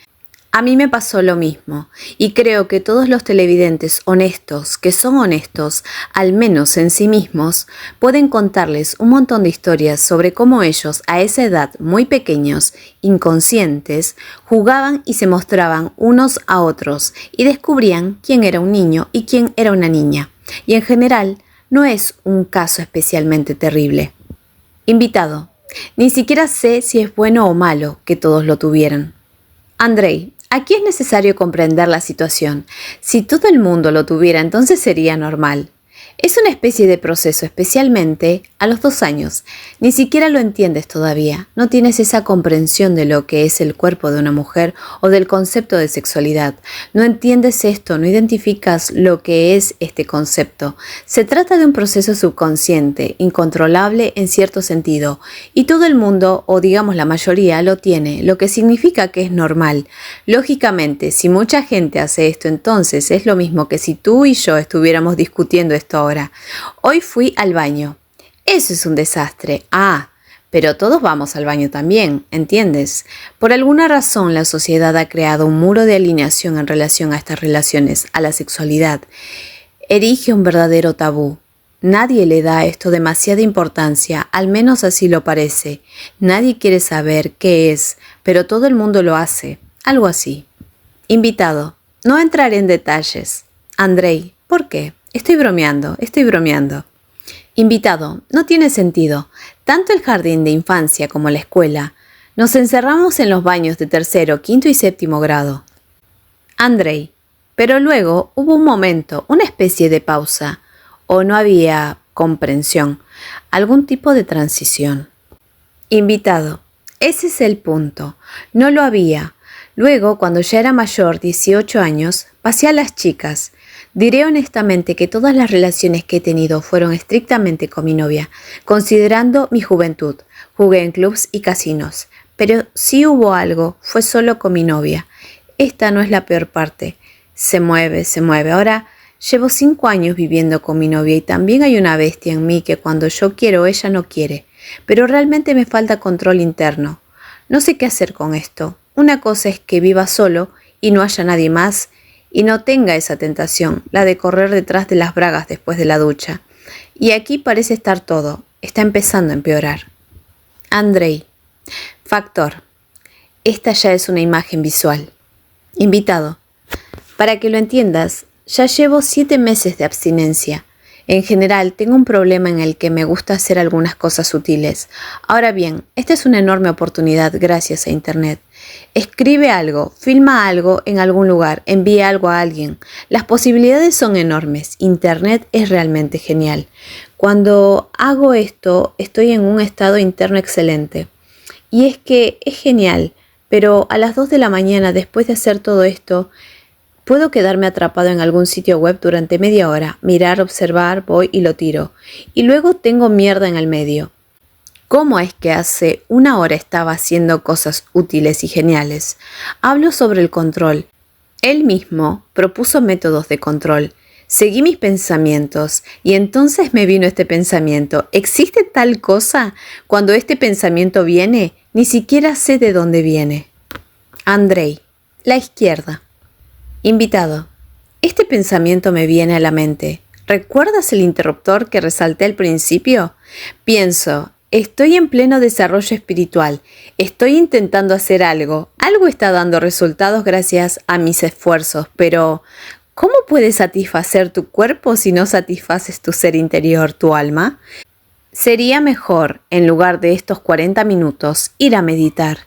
A mí me pasó lo mismo, y creo que todos los televidentes honestos, que son honestos, al menos en sí mismos, pueden contarles un montón de historias sobre cómo ellos, a esa edad muy pequeños, inconscientes, jugaban y se mostraban unos a otros, y descubrían quién era un niño y quién era una niña. Y en general, no es un caso especialmente terrible. Invitado, ni siquiera sé si es bueno o malo que todos lo tuvieran. Andrei, aquí es necesario comprender la situación. Si todo el mundo lo tuviera, entonces sería normal. Es una especie de proceso, especialmente a los 2 años. Ni siquiera lo entiendes todavía. No tienes esa comprensión de lo que es el cuerpo de una mujer o del concepto de sexualidad. No entiendes esto, no identificas lo que es este concepto. Se trata de un proceso subconsciente, incontrolable en cierto sentido. Y todo el mundo, o digamos la mayoría, lo tiene, lo que significa que es normal. Lógicamente, si mucha gente hace esto, entonces es lo mismo que si tú y yo estuviéramos discutiendo esto ahora. Hoy fui al baño. Eso es un desastre. Pero todos vamos al baño también, ¿entiendes? Por alguna razón la sociedad ha creado un muro de alineación en relación a estas relaciones, a la sexualidad. Erige un verdadero tabú. Nadie le da a esto demasiada importancia, al menos así lo parece. Nadie quiere saber qué es, pero todo el mundo lo hace. Algo así. Invitado. No entraré en detalles. Andrei, ¿por qué? Estoy bromeando. Invitado, no tiene sentido. Tanto el jardín de infancia como la escuela. Nos encerramos en los baños de 3º, 5º y 7º grado. Andrei, pero luego hubo un momento, una especie de pausa. O no había comprensión, algún tipo de transición. Invitado, ese es el punto. No lo había. Luego, cuando ya era mayor, 18 años, pasé a las chicas. Diré honestamente que todas las relaciones que he tenido fueron estrictamente con mi novia, considerando mi juventud. Jugué en clubs y casinos, pero si hubo algo, fue solo con mi novia. Esta no es la peor parte. Se mueve. Ahora llevo 5 años viviendo con mi novia y también hay una bestia en mí que cuando yo quiero, ella no quiere. Pero realmente me falta control interno. No sé qué hacer con esto. Una cosa es que viva solo y no haya nadie más, y no tenga esa tentación, la de correr detrás de las bragas después de la ducha. Y aquí parece estar todo. Está empezando a empeorar. Andrei. Factor. Esta ya es una imagen visual. Invitado. Para que lo entiendas, ya llevo 7 meses de abstinencia. En general, tengo un problema en el que me gusta hacer algunas cosas sutiles. Ahora bien, esta es una enorme oportunidad gracias a Internet. Escribe algo, filma algo en algún lugar, envía algo a alguien. Las posibilidades son enormes. Internet es realmente genial. Cuando hago esto, estoy en un estado interno excelente. Y es que es genial, pero a las 2 de la mañana, después de hacer todo esto, puedo quedarme atrapado en algún sitio web durante media hora, mirar, observar, voy y lo tiro. Y luego tengo mierda en el medio. ¿Cómo es que hace 1 hora estaba haciendo cosas útiles y geniales? Hablo sobre el control. Él mismo propuso métodos de control. Seguí mis pensamientos y entonces me vino este pensamiento. ¿Existe tal cosa? Cuando este pensamiento viene, ni siquiera sé de dónde viene. Andrei, la izquierda. Invitado, este pensamiento me viene a la mente. ¿Recuerdas el interruptor que resalté al principio? Pienso, estoy en pleno desarrollo espiritual. Estoy intentando hacer algo. Algo está dando resultados gracias a mis esfuerzos, pero ¿cómo puedes satisfacer tu cuerpo si no satisfaces tu ser interior, tu alma? Sería mejor, en lugar de estos 40 minutos, ir a meditar.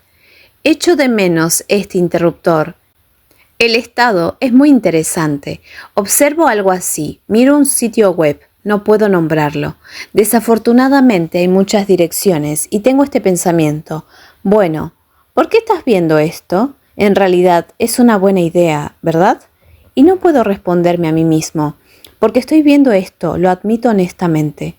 Echo de menos este interruptor. El estado es muy interesante. Observo algo así, miro un sitio web, no puedo nombrarlo. Desafortunadamente hay muchas direcciones y tengo este pensamiento. Bueno, ¿por qué estás viendo esto? En realidad es una buena idea, ¿verdad? Y no puedo responderme a mí mismo, porque estoy viendo esto, lo admito honestamente.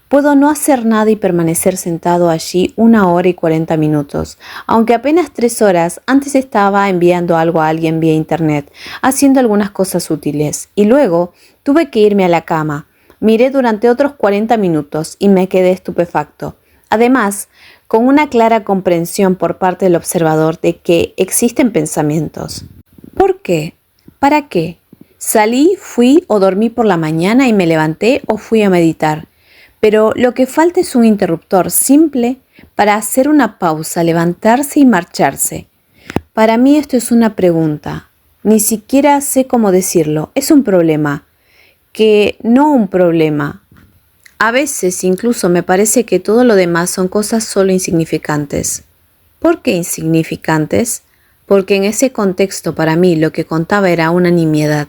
Puedo no hacer nada y permanecer sentado allí 1 hora y 40 minutos, aunque apenas 3 horas antes estaba enviando algo a alguien vía internet, haciendo algunas cosas útiles, y luego tuve que irme a la cama. Miré durante otros 40 minutos y me quedé estupefacto. Además, con una clara comprensión por parte del observador de que existen pensamientos. ¿Por qué? ¿Para qué? ¿Salí, fui o dormí por la mañana y me levanté o fui a meditar? Pero lo que falta es un interruptor simple para hacer una pausa, levantarse y marcharse. Para mí esto es una pregunta. Ni siquiera sé cómo decirlo. Es un problema. Que no un problema. A veces incluso me parece que todo lo demás son cosas solo insignificantes. ¿Por qué insignificantes? Porque en ese contexto para mí lo que contaba era una nimiedad.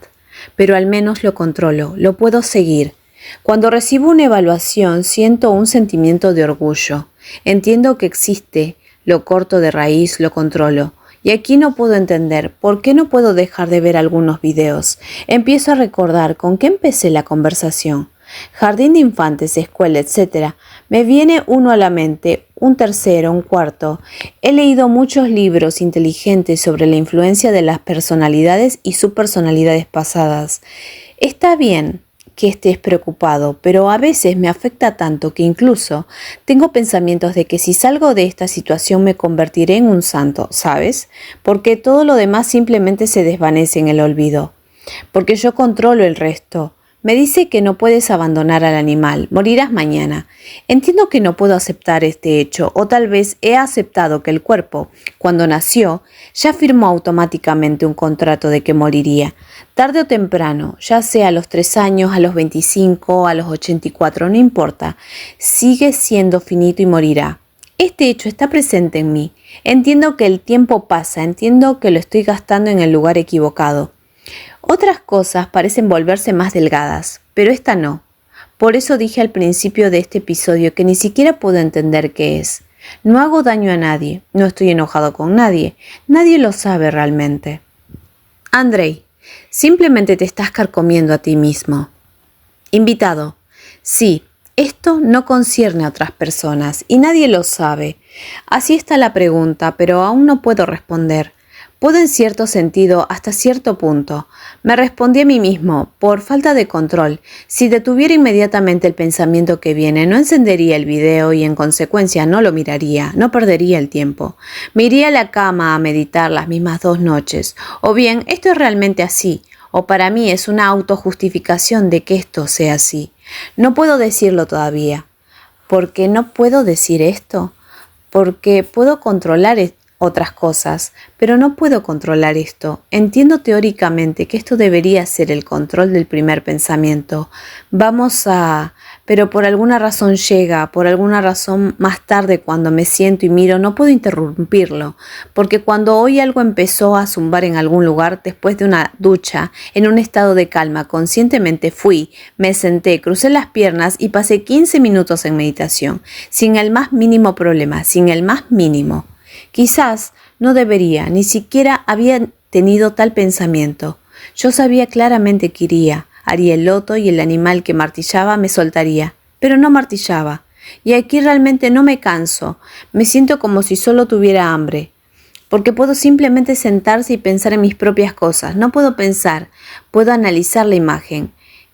Pero al menos lo controlo, lo puedo seguir. Cuando recibo una evaluación siento un sentimiento de orgullo. Entiendo que existe, lo corto de raíz, lo controlo. Y aquí no puedo entender por qué no puedo dejar de ver algunos videos. Empiezo a recordar con qué empecé la conversación. Jardín de infantes, escuela, etc. Me viene uno a la mente, un tercero, un cuarto. He leído muchos libros inteligentes sobre la influencia de las personalidades y subpersonalidades pasadas. Está bien que estés preocupado, pero a veces me afecta tanto que incluso tengo pensamientos de que si salgo de esta situación me convertiré en un santo, ¿sabes? Porque todo lo demás simplemente se desvanece en el olvido. Porque yo controlo el resto. Me dice que no puedes abandonar al animal, morirás mañana. Entiendo que no puedo aceptar este hecho, o tal vez he aceptado que el cuerpo, cuando nació, ya firmó automáticamente un contrato de que moriría. Tarde o temprano, ya sea a los 3 años, a los 25, a los 84, no importa, sigue siendo finito y morirá. Este hecho está presente en mí. Entiendo que el tiempo pasa, entiendo que lo estoy gastando en el lugar equivocado. Otras cosas parecen volverse más delgadas, pero esta no. Por eso dije al principio de este episodio que ni siquiera puedo entender qué es. No hago daño a nadie, no estoy enojado con nadie, nadie lo sabe realmente. Andrei, simplemente te estás carcomiendo a ti mismo. Invitado, sí, esto no concierne a otras personas y nadie lo sabe. Así está la pregunta, pero aún no puedo responder. Puedo en cierto sentido hasta cierto punto. Me respondí a mí mismo, por falta de control. Si detuviera inmediatamente el pensamiento que viene, no encendería el video y en consecuencia no lo miraría, no perdería el tiempo. Me iría a la cama a meditar las mismas 2 noches. O bien, esto es realmente así, o para mí es una autojustificación de que esto sea así. No puedo decirlo todavía. ¿Por qué no puedo decir esto? Porque puedo controlar otras cosas, pero no puedo controlar esto. Entiendo teóricamente que esto debería ser el control del primer pensamiento. Pero por alguna razón llega, por alguna razón más tarde cuando me siento y miro no puedo interrumpirlo, porque cuando hoy algo empezó a zumbar en algún lugar después de una ducha, en un estado de calma, conscientemente fui, me senté, crucé las piernas y pasé 15 minutos en meditación, sin el más mínimo problema, sin el más mínimo. Quizás no debería, ni siquiera había tenido tal pensamiento. Yo sabía claramente que haría el loto y el animal que martillaba me soltaría, pero no martillaba. Y aquí realmente no me canso, me siento como si solo tuviera hambre, porque puedo simplemente sentarse y pensar en mis propias cosas. No puedo pensar, puedo analizar la imagen,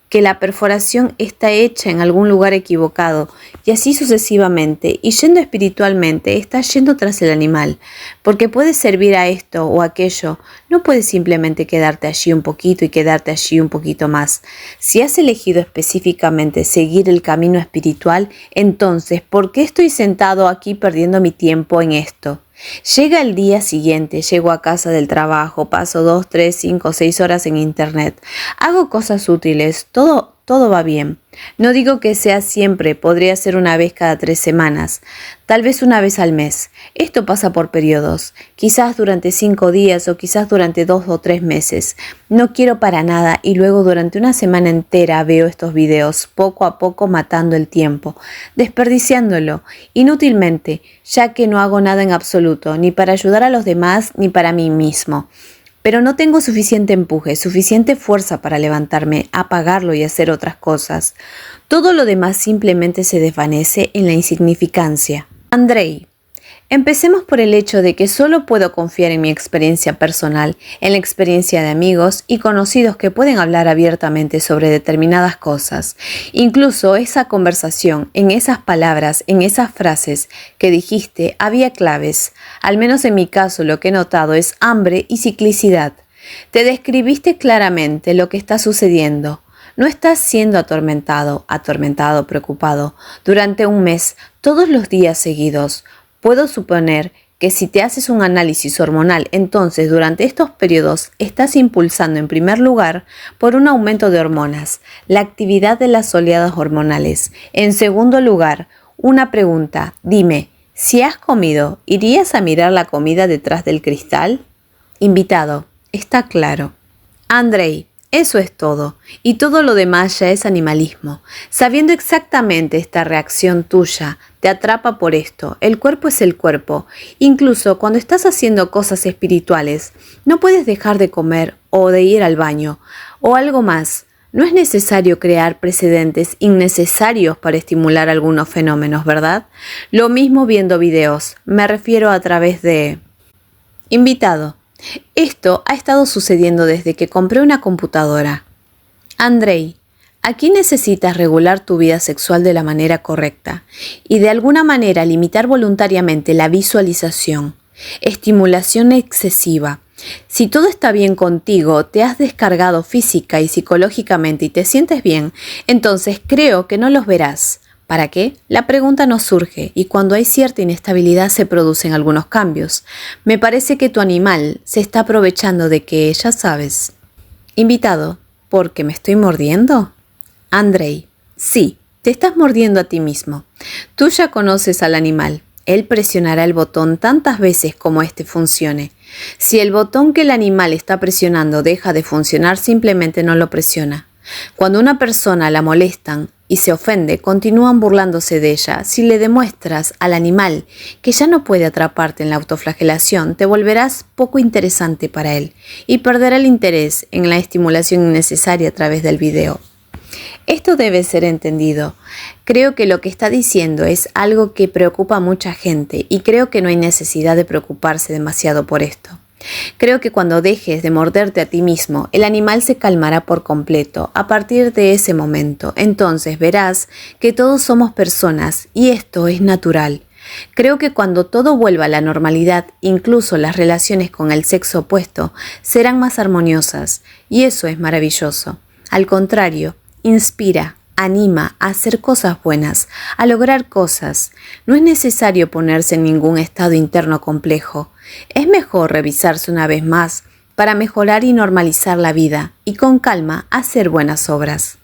que la perforación está hecha en algún lugar equivocado, y así sucesivamente, y yendo espiritualmente, está yendo tras el animal, porque puedes servir a esto o aquello, no puedes simplemente quedarte allí un poquito y quedarte allí un poquito más. Si has elegido específicamente seguir el camino espiritual, entonces, ¿por qué estoy sentado aquí perdiendo mi tiempo en esto? Llega el día siguiente, llego a casa del trabajo, paso 2, 3, 5, 6 horas en internet, hago cosas útiles, todo todo va bien. No digo que sea siempre, podría ser una vez cada 3 semanas, tal vez una vez al mes. Esto pasa por periodos, quizás durante 5 días o quizás durante 2 o 3 meses. No quiero para nada y luego durante una semana entera veo estos videos, poco a poco matando el tiempo, desperdiciándolo, inútilmente, ya que no hago nada en absoluto, ni para ayudar a los demás ni para mí mismo. Pero no tengo suficiente empuje, suficiente fuerza para levantarme, apagarlo y hacer otras cosas. Todo lo demás simplemente se desvanece en la insignificancia. Andrei, empecemos por el hecho de que solo puedo confiar en mi experiencia personal, en la experiencia de amigos y conocidos que pueden hablar abiertamente sobre determinadas cosas. Incluso esa conversación, en esas palabras, en esas frases que dijiste, había claves. Al menos en mi caso lo que he notado es hambre y ciclicidad. Te describiste claramente lo que está sucediendo. No estás siendo atormentado, preocupado, durante un mes, todos los días seguidos. Puedo suponer que si te haces un análisis hormonal, entonces durante estos periodos estás impulsando en primer lugar por un aumento de hormonas, la actividad de las oleadas hormonales. En segundo lugar, una pregunta, dime, si has comido, ¿irías a mirar la comida detrás del cristal? Invitado, está claro. Andrei, eso es todo, y todo lo demás ya es animalismo. Sabiendo exactamente esta reacción tuya, te atrapa por esto. El cuerpo es el cuerpo. Incluso cuando estás haciendo cosas espirituales, no puedes dejar de comer o de ir al baño, o algo más. No es necesario crear precedentes innecesarios para estimular algunos fenómenos, ¿verdad? Lo mismo viendo videos, me refiero a través de... Invitado. Esto ha estado sucediendo desde que compré una computadora. Andrei, aquí necesitas regular tu vida sexual de la manera correcta y de alguna manera limitar voluntariamente la visualización, estimulación excesiva. Si todo está bien contigo, te has descargado física y psicológicamente y te sientes bien, entonces creo que no los verás. ¿Para qué? La pregunta nos surge y cuando hay cierta inestabilidad se producen algunos cambios. Me parece que tu animal se está aprovechando de que, ya sabes. Invitado, ¿por qué me estoy mordiendo? Andrei, sí, te estás mordiendo a ti mismo. Tú ya conoces al animal. Él presionará el botón tantas veces como éste funcione. Si el botón que el animal está presionando deja de funcionar, simplemente no lo presiona. Cuando una persona la molestan y se ofende, continúan burlándose de ella. Si le demuestras al animal que ya no puede atraparte en la autoflagelación, te volverás poco interesante para él y perderá el interés en la estimulación innecesaria a través del video. Esto debe ser entendido. Creo que lo que está diciendo es algo que preocupa a mucha gente y creo que no hay necesidad de preocuparse demasiado por esto. Creo que cuando dejes de morderte a ti mismo, el animal se calmará por completo a partir de ese momento. Entonces verás que todos somos personas y esto es natural. Creo que cuando todo vuelva a la normalidad, incluso las relaciones con el sexo opuesto serán más armoniosas y eso es maravilloso. Al contrario, inspira, anima a hacer cosas buenas, a lograr cosas. No es necesario ponerse en ningún estado interno complejo. Es mejor revisarse una vez más para mejorar y normalizar la vida y con calma hacer buenas obras.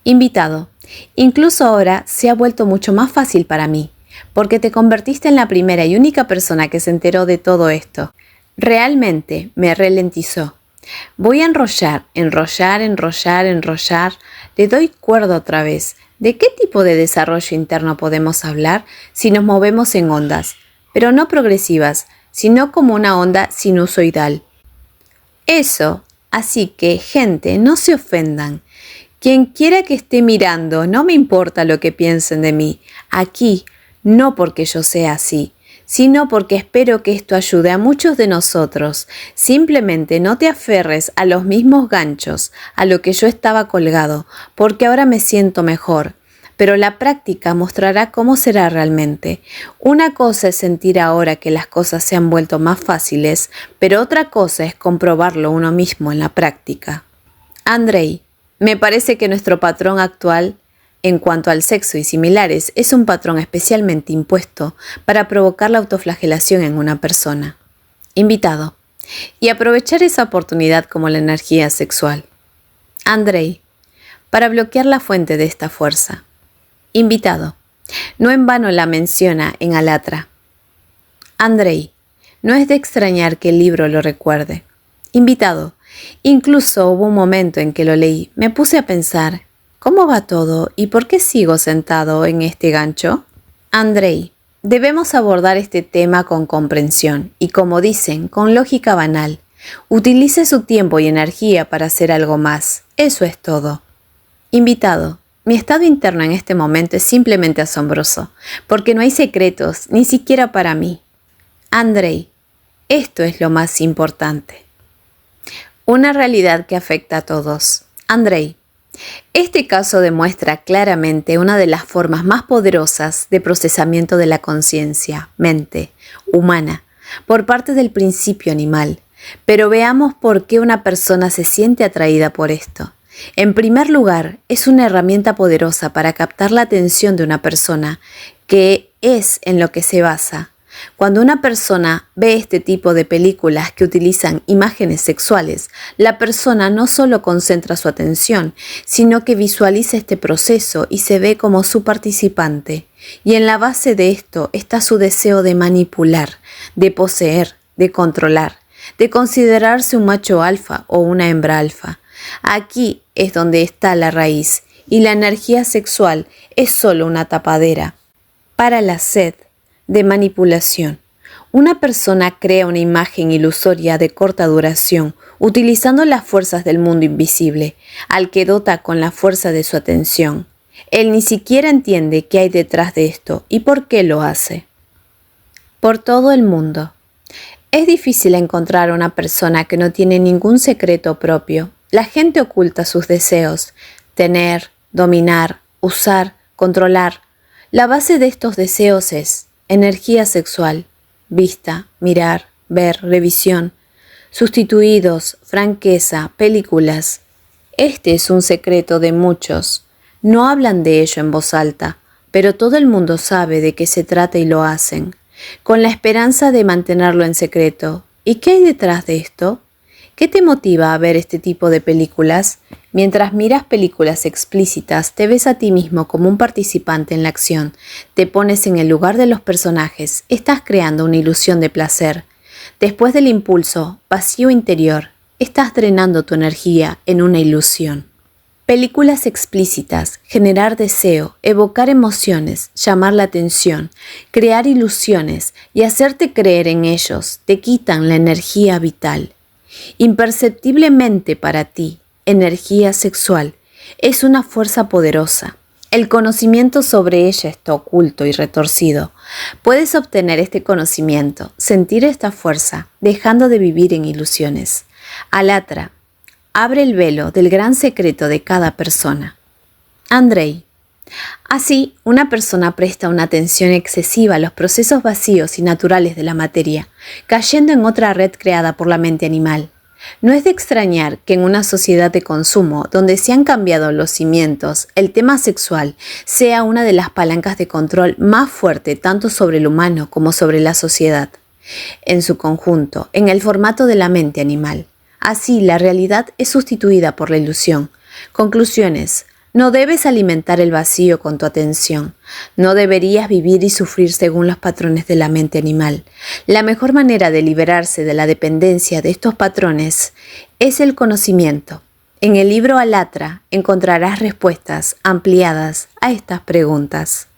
Invitado, incluso ahora se ha vuelto mucho más fácil para mí, porque te convertiste en la primera y única persona que se enteró de todo esto. Realmente me ralentizó. Voy a enrollar. Le doy cuerda otra vez. ¿De qué tipo de desarrollo interno podemos hablar si nos movemos en ondas? Pero no progresivas, sino como una onda sinusoidal. Eso, así que, gente, no se ofendan. Quien quiera que esté mirando, no me importa lo que piensen de mí. Aquí, no porque yo sea así, sino porque espero que esto ayude a muchos de nosotros. Simplemente no te aferres a los mismos ganchos, a lo que yo estaba colgado, porque ahora me siento mejor. Pero la práctica mostrará cómo será realmente. Una cosa es sentir ahora que las cosas se han vuelto más fáciles, pero otra cosa es comprobarlo uno mismo en la práctica. Andrei, me parece que nuestro patrón actual en cuanto al sexo y similares es un patrón especialmente impuesto para provocar la autoflagelación en una persona. Invitado, y aprovechar esa oportunidad como la energía sexual. Andrei, para bloquear la fuente de esta fuerza. Invitado. No en vano la menciona en Alatra. Andrei. No es de extrañar que el libro lo recuerde. Invitado. Incluso hubo un momento en que lo leí. Me puse a pensar, ¿cómo va todo y por qué sigo sentado en este gancho? Andrei. Debemos abordar este tema con comprensión y, como dicen, con lógica banal. Utilice su tiempo y energía para hacer algo más. Eso es todo. Invitado. Mi estado interno en este momento es simplemente asombroso, porque no hay secretos, ni siquiera para mí. Andrei. Esto es lo más importante. Una realidad que afecta a todos. Andrei. Este caso demuestra claramente una de las formas más poderosas de procesamiento de la conciencia, mente, humana, por parte del principio animal. Pero veamos por qué una persona se siente atraída por esto. En primer lugar, es una herramienta poderosa para captar la atención de una persona, que es en lo que se basa. Cuando una persona ve este tipo de películas que utilizan imágenes sexuales, la persona no solo concentra su atención, sino que visualiza este proceso y se ve como su participante. Y en la base de esto está su deseo de manipular, de poseer, de controlar, de considerarse un macho alfa o una hembra alfa. Aquí es donde está la raíz, y la energía sexual es solo una tapadera para la sed de manipulación. Una persona crea una imagen ilusoria de corta duración, utilizando las fuerzas del mundo invisible, al que dota con la fuerza de su atención. Él ni siquiera entiende qué hay detrás de esto y por qué lo hace. Por todo el mundo. Es difícil encontrar una persona que no tiene ningún secreto propio. La gente oculta sus deseos: tener, dominar, usar, controlar. La base de estos deseos es energía sexual, vista, mirar, ver, revisión, sustituidos, franqueza, películas. Este es un secreto de muchos. No hablan de ello en voz alta, pero todo el mundo sabe de qué se trata y lo hacen, con la esperanza de mantenerlo en secreto. ¿Y qué hay detrás de esto? ¿Qué te motiva a ver este tipo de películas? Mientras miras películas explícitas, te ves a ti mismo como un participante en la acción, te pones en el lugar de los personajes, estás creando una ilusión de placer. Después del impulso, vacío interior, estás drenando tu energía en una ilusión. Películas explícitas, generar deseo, evocar emociones, llamar la atención, crear ilusiones y hacerte creer en ellos, te quitan la energía vital. Imperceptiblemente para ti, energía sexual es una fuerza poderosa. El conocimiento sobre ella está oculto y retorcido. Puedes obtener este conocimiento, sentir esta fuerza, dejando de vivir en ilusiones. Alatra. Abre el velo del gran secreto de cada persona. Andrei. Así, una persona presta una atención excesiva a los procesos vacíos y naturales de la materia, cayendo en otra red creada por la mente animal. No es de extrañar que en una sociedad de consumo, donde se han cambiado los cimientos, el tema sexual sea una de las palancas de control más fuerte tanto sobre el humano como sobre la sociedad, en su conjunto, en el formato de la mente animal. Así, la realidad es sustituida por la ilusión. Conclusiones. No debes alimentar el vacío con tu atención. No deberías vivir y sufrir según los patrones de la mente animal. La mejor manera de liberarse de la dependencia de estos patrones es el conocimiento. En el libro Alatra encontrarás respuestas ampliadas a estas preguntas.